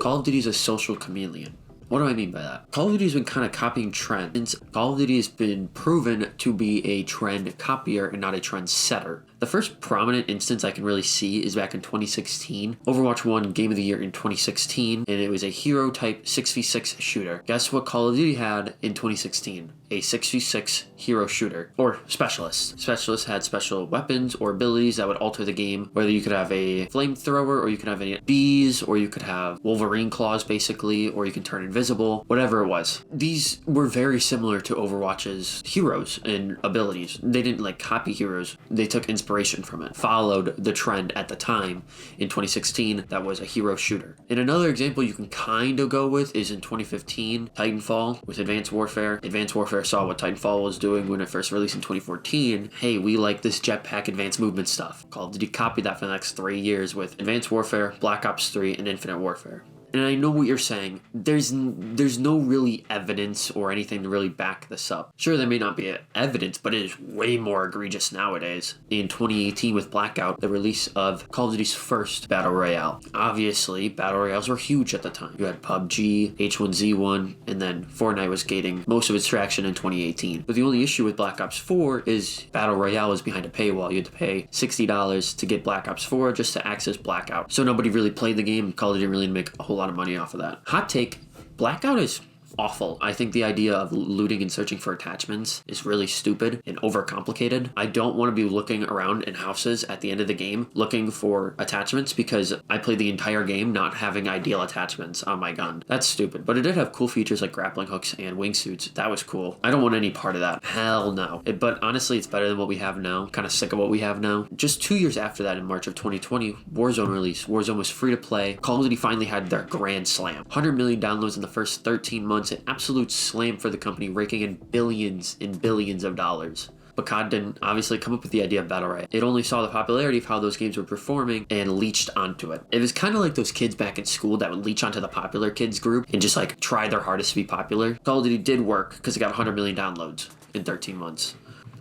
Call of Duty is a social chameleon. What do I mean by that? Call of Duty has been kind of copying trends. Call of Duty has been proven to be a trend copier and not a trend setter. The first prominent instance I can really see is back in 2016. Overwatch won Game of the Year in 2016, and it was a hero type 6v6 shooter. Guess what Call of Duty had in 2016? A 6v6 hero shooter, or specialist. Specialists had special weapons or abilities that would alter the game, whether you could have a flamethrower, or you could have any bees, or you could have Wolverine claws basically, or you can turn invisible, whatever it was. These were very similar to Overwatch's heroes and abilities. They didn't like copy heroes, they took inspiration from it, followed the trend at the time in 2016 that was a hero shooter. And another example you can kind of go with is in 2015, Titanfall with Advanced Warfare. Advanced Warfare saw what Titanfall was doing when it first released in 2014. Hey, we like this jetpack advanced movement stuff. Call of Duty copied that for the next 3 years with Advanced Warfare, Black Ops 3, and Infinite Warfare. And I know what you're saying. There's no really evidence or anything to really back this up. Sure, there may not be evidence, but it is way more egregious nowadays. In 2018 with Blackout, the release of Call of Duty's first Battle Royale. Obviously, Battle Royales were huge at the time. You had PUBG, H1Z1, and then Fortnite was gaining most of its traction in 2018. But the only issue with Black Ops 4 is Battle Royale was behind a paywall. You had to pay $60 to get Black Ops 4 just to access Blackout. So nobody really played the game. Call of Duty didn't really make a whole lot of money off of that. Hot take, Blackout is awful. I think the idea of looting and searching for attachments is really stupid and overcomplicated. I don't want to be looking around in houses at the end of the game looking for attachments because I played the entire game not having ideal attachments on my gun. That's stupid. But it did have cool features like grappling hooks and wingsuits. That was cool. I don't want any part of that. Hell no. But honestly, it's better than what we have now. Kind of sick of what we have now. Just 2 years after that, in March of 2020, Warzone released. Warzone was free to play. Call of Duty finally had their grand slam. 100 million downloads in the first 13 months. An absolute slam for the company, raking in billions and billions of dollars. But COD didn't obviously come up with the idea of Battle Royale. It only saw the popularity of how those games were performing and leached onto it. It was kind of like those kids back in school that would leech onto the popular kids group and just like try their hardest to be popular. Call of Duty did work because it got 100 million downloads in 13 months.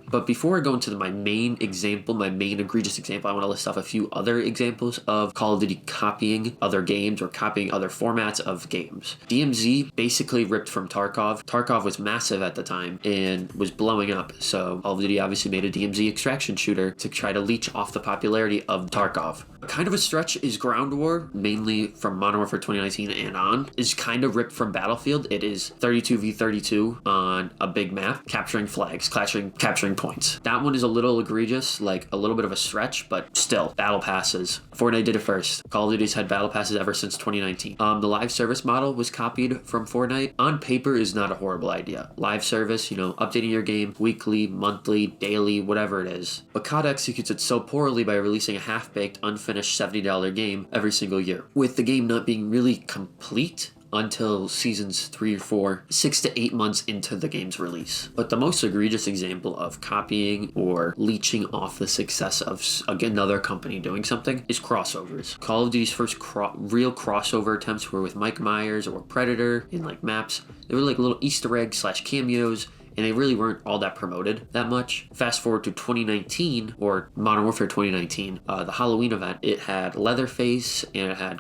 But before I go into my main egregious example, I want to list off a few other examples of Call of Duty copying other games or copying other formats of games. DMZ basically ripped from Tarkov. Tarkov was massive at the time and was blowing up, so Call of Duty obviously made a DMZ extraction shooter to try to leech off the popularity of Tarkov. Kind of a stretch is Ground War, mainly from Modern Warfare 2019 and on, is kind of ripped from Battlefield. It is 32v32 on a big map, capturing flags, capturing points. That one is a little egregious, like a little bit of a stretch, but still, battle passes. Fortnite did it first. Call of Duty's had battle passes ever since 2019. The live service model was copied from Fortnite. On paper is not a horrible idea. Live service, updating your game weekly, monthly, daily, whatever it is. But COD executes it so poorly by releasing a half-baked, unfinished $70 game every single year, with the game not being really complete until seasons 3 or 4, 6 to 8 months into the game's release. But the most egregious example of copying or leeching off the success of another company doing something is crossovers. Call of Duty's first real crossover attempts were with Mike Myers or Predator in like maps. They were like little Easter eggs / cameos, and they really weren't all that promoted that much. Fast forward to 2019, or Modern Warfare 2019, the Halloween event, it had Leatherface and it had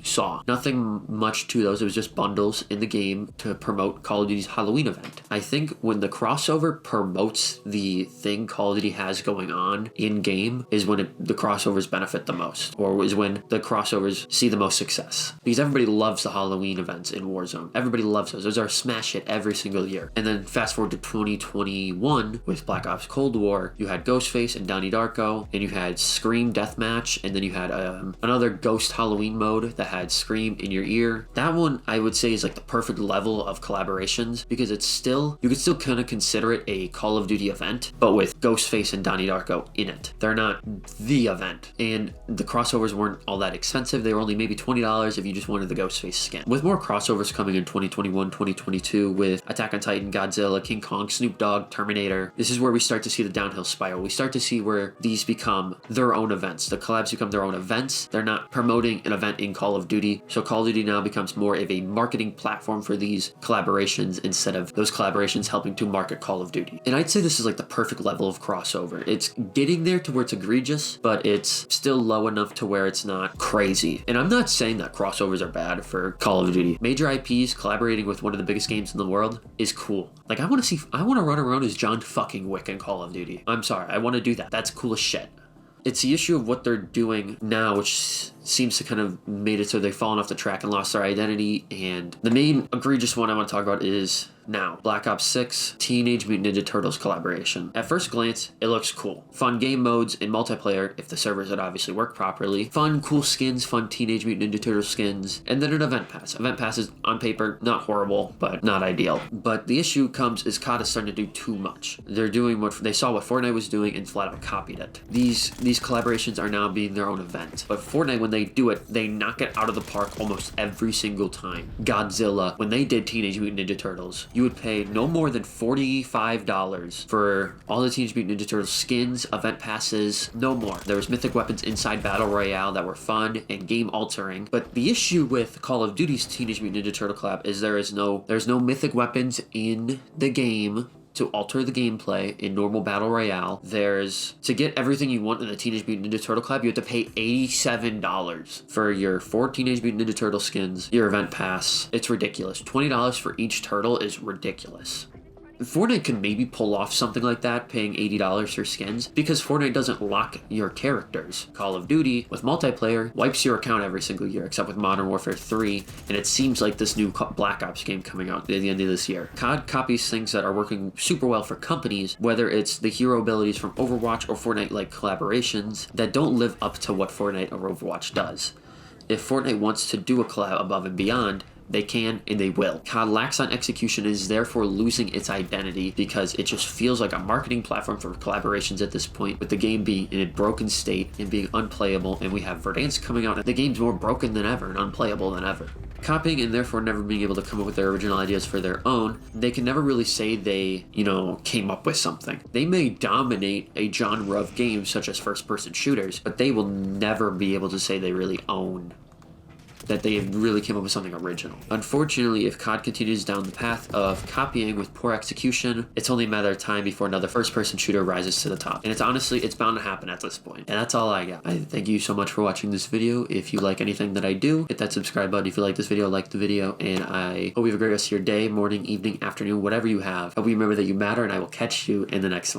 Saw. Nothing much to those, it was just bundles in the game to promote Call of Duty's Halloween event. I think when the crossover promotes the thing Call of Duty has going on in-game is when the crossovers benefit the most, or is when the crossovers see the most success. Because everybody loves the Halloween events in Warzone. Everybody loves those. Those are a smash hit every single year. And then fast forward to 2021 with Black Ops Cold War, you had Ghostface and Donnie Darko, and you had Scream Deathmatch, and then you had another Ghost Halloween mode that had Scream in your ear. That one I would say is like the perfect level of collaborations because you could still kind of consider it a Call of Duty event, but with Ghostface and Donnie Darko in it. They're not the event, and the crossovers weren't all that expensive. They were only maybe $20 if you just wanted the Ghostface skin. With more crossovers coming in 2021, 2022 with Attack on Titan, Godzilla, King King Kong, Snoop Dogg, Terminator. This is where we start to see the downhill spiral. We start to see where these become their own events. The collabs become their own events. They're not promoting an event in Call of Duty. So Call of Duty now becomes more of a marketing platform for these collaborations instead of those collaborations helping to market Call of Duty. And I'd say this is like the perfect level of crossover. It's getting there to where it's egregious, but it's still low enough to where it's not crazy. And I'm not saying that crossovers are bad for Call of Duty. Major IPs collaborating with one of the biggest games in the world is cool. Like I want to run around as John fucking Wick in Call of Duty. I'm sorry, I want to do that. That's cool as shit. It's the issue of what they're doing now, which seems to kind of made it so they've fallen off the track and lost their identity. And the main egregious one I want to talk about is now Black Ops 6 Teenage Mutant Ninja Turtles collaboration. At first glance, it looks cool. Fun game modes and multiplayer, if the servers would obviously work properly. Fun, cool skins, fun Teenage Mutant Ninja Turtles skins. And then an event pass. Event pass is, on paper, not horrible, but not ideal. But the issue comes is COD is starting to do too much. They're doing what they saw what Fortnite was doing and flat out copied it. These collaborations are now being their own event. But Fortnite, when they do it, they knock it out of the park almost every single time. Godzilla, when they did Teenage Mutant Ninja Turtles, you would pay no more than $45 for all the Teenage Mutant Ninja Turtles skins, event passes, no more. There was mythic weapons inside Battle Royale that were fun and game altering. But the issue with Call of Duty's Teenage Mutant Ninja Turtle collab is there's no mythic weapons in the game to alter the gameplay in normal Battle Royale. To get everything you want in the Teenage Mutant Ninja Turtle collab, you have to pay $87 for your 4 Teenage Mutant Ninja Turtle skins, your event pass. It's ridiculous. $20 for each turtle is ridiculous. Fortnite could maybe pull off something like that, paying $80 for skins, because Fortnite doesn't lock your characters. Call of Duty, with multiplayer, wipes your account every single year, except with Modern Warfare 3, and it seems like this new Black Ops game coming out at the end of this year. COD copies things that are working super well for companies, whether it's the hero abilities from Overwatch or Fortnite-like collaborations that don't live up to what Fortnite or Overwatch does. If Fortnite wants to do a collab above and beyond, they can and they will. COD lacks on execution, is therefore losing its identity because it just feels like a marketing platform for collaborations at this point, with the game being in a broken state and being unplayable, and we have Verdansk coming out and the game's more broken than ever and unplayable than ever. Copying and therefore never being able to come up with their original ideas for their own, they can never really say they, came up with something. They may dominate a genre of games such as first-person shooters, but they will never be able to say they really own that they really came up with something original. Unfortunately, if COD continues down the path of copying with poor execution, it's only a matter of time before another first-person shooter rises to the top. And it's bound to happen at this point. And that's all I got. I thank you so much for watching this video. If you like anything that I do, hit that subscribe button. If you like this video, like the video. And I hope you have a great rest of your day, morning, evening, afternoon, whatever you have. Hope you remember that you matter, and I will catch you in the next one.